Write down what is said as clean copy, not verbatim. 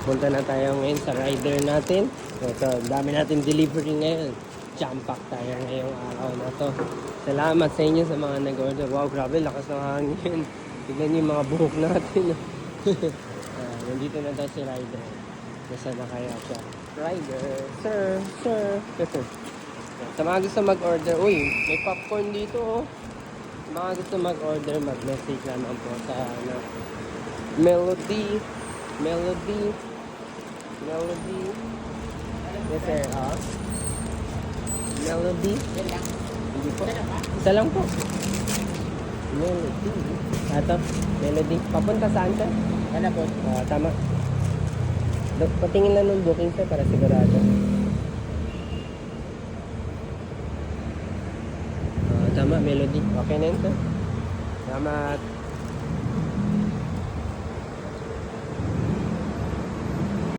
Punta na tayo ngayon sa rider natin. Ito, dami natin delivery ngayon. Jam-pack tayo ngayong araw na to. Salamat sa inyo sa mga nag-order. Wow, grabe, lakas ng hangin. Tignan niyo yung mga buhok natin. Nandito na tayo si rider. Nasa na kaya siya? Rider, sir. Sa mga gusto mag-order, uy, may popcorn dito oh. Sa mga gusto mag-order, mag-message naman po sa Melody. Yes sir, Melody. Hindi po. Isa lang po. Melody. Ito, Melody. Papunta saan sir? Ano po? Tama. Patingin lang ng booking sir para sigurado. Tama, Melody. Okay na yun sir. Salamat.